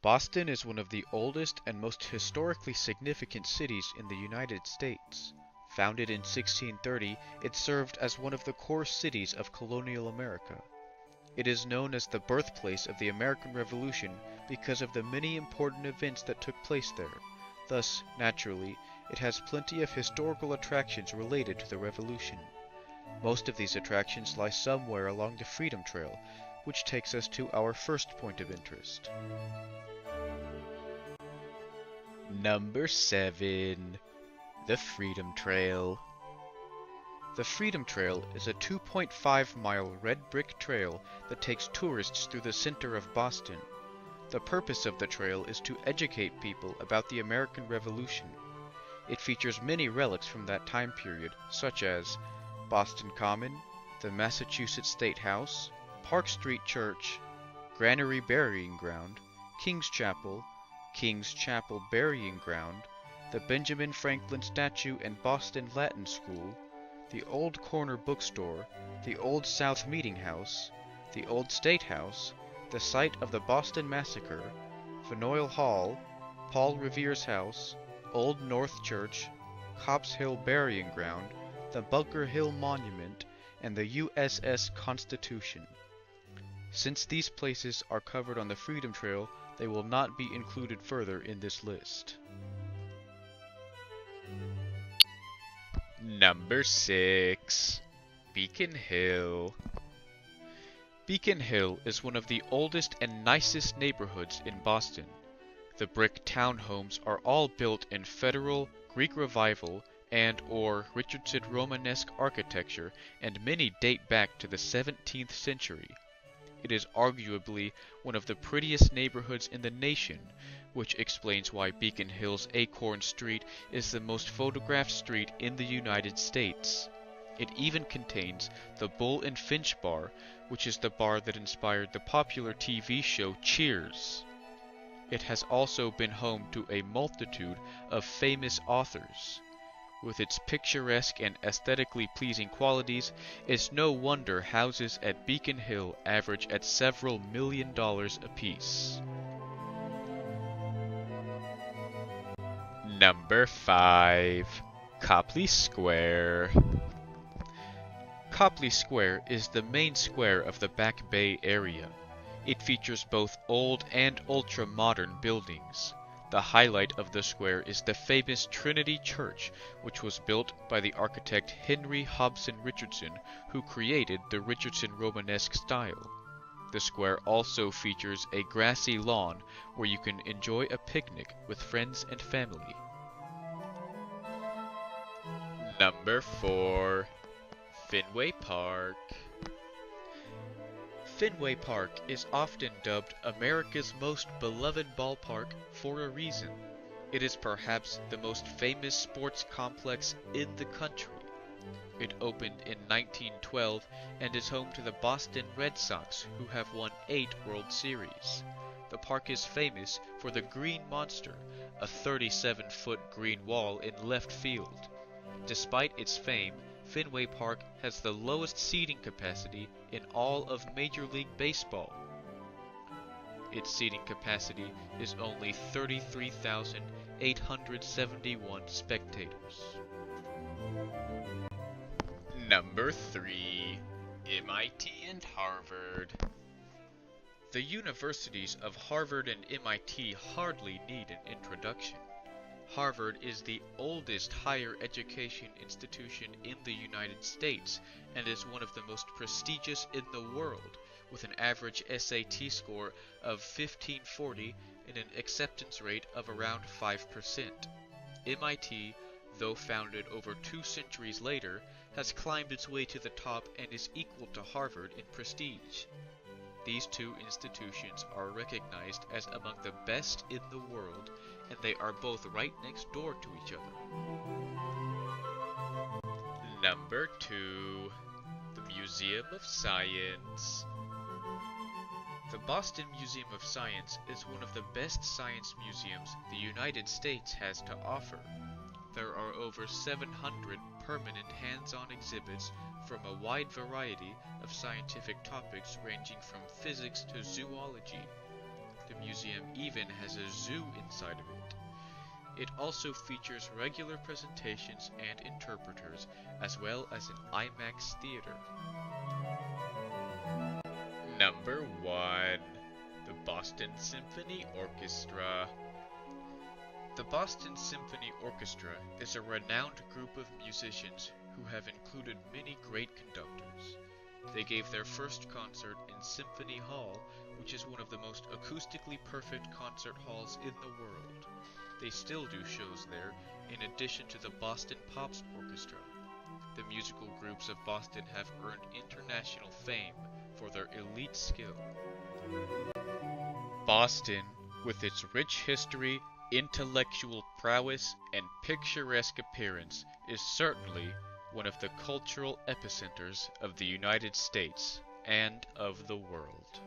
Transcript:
Boston is one of the oldest and most historically significant cities in the United States. Founded in 1630, it served as one of the core cities of colonial America. It is known as the birthplace of the American Revolution because of the many important events that took place there. Thus, naturally, it has plenty of historical attractions related to the Revolution. Most of these attractions lie somewhere along the Freedom Trail, which takes us to our first point of interest. Number 7. The Freedom Trail. The Freedom Trail is a 2.5-mile red brick trail that takes tourists through the center of Boston. The purpose of the trail is to educate people about the American Revolution. It features many relics from that time period, such as Boston Common, the Massachusetts State House, Park Street Church, Granary Burying Ground, King's Chapel Burying Ground, the Benjamin Franklin Statue and Boston Latin School, the Old Corner Bookstore, the Old South Meeting House, the Old State House, the site of the Boston Massacre, Faneuil Hall, Paul Revere's house, Old North Church, Copp's Hill Burying Ground, the Bunker Hill Monument, and the USS Constitution. Since these places are covered on the Freedom Trail, they will not be included further in this list. Number 6. Beacon Hill. Beacon Hill is one of the oldest and nicest neighborhoods in Boston. The brick townhomes are all built in Federal, Greek Revival, and/or Richardson Romanesque architecture, and many date back to the 17th century. It is arguably one of the prettiest neighborhoods in the nation, which explains why Beacon Hill's Acorn Street is the most photographed street in the United States. It even contains the Bull and Finch Bar, which is the bar that inspired the popular TV show Cheers. It has also been home to a multitude of famous authors. With its picturesque and aesthetically pleasing qualities, it's no wonder houses at Beacon Hill average at several $1 million apiece. Number 5. Copley Square. Copley Square is the main square of the Back Bay area. It features both old and ultra-modern buildings. The highlight of the square is the famous Trinity Church, which was built by the architect Henry Hobson Richardson, who created the Richardson Romanesque style. The square also features a grassy lawn where you can enjoy a picnic with friends and family. Number 4. Fenway Park. Fenway Park is often dubbed America's most beloved ballpark for a reason. It is perhaps the most famous sports complex in the country. It opened in 1912 and is home to the Boston Red Sox, who have won 8 World Series. The park is famous for the Green Monster, a 37-foot green wall in left field. Despite its fame, Fenway Park has the lowest seating capacity in all of Major League Baseball. Its seating capacity is only 33,871 spectators. Number 3. MIT and Harvard. The universities of Harvard and MIT hardly need an introduction. Harvard is the oldest higher education institution in the United States and is one of the most prestigious in the world, with an average SAT score of 1540 and an acceptance rate of around 5%. MIT, though founded over 2 centuries later, has climbed its way to the top and is equal to Harvard in prestige. These two institutions are recognized as among the best in the world, and they are both right next door to each other. Number 2. The Museum of Science. The Boston Museum of Science is one of the best science museums the United States has to offer. There are over 700 permanent hands-on exhibits from a wide variety of scientific topics ranging from physics to zoology. The museum museum even has a zoo inside of it. It also features regular presentations and interpreters, as well as an IMAX theater. Number 1. The Boston Symphony Orchestra. The Boston Symphony Orchestra is a renowned group of musicians who have included many great conductors. They gave their first concert in Symphony Hall, which is one of the most acoustically perfect concert halls in the world. They still do shows there, in addition to the Boston Pops Orchestra. The musical groups of Boston have earned international fame for their elite skill. Boston, with its rich history, intellectual prowess, and picturesque appearance, is certainly one of the cultural epicenters of the United States and of the world.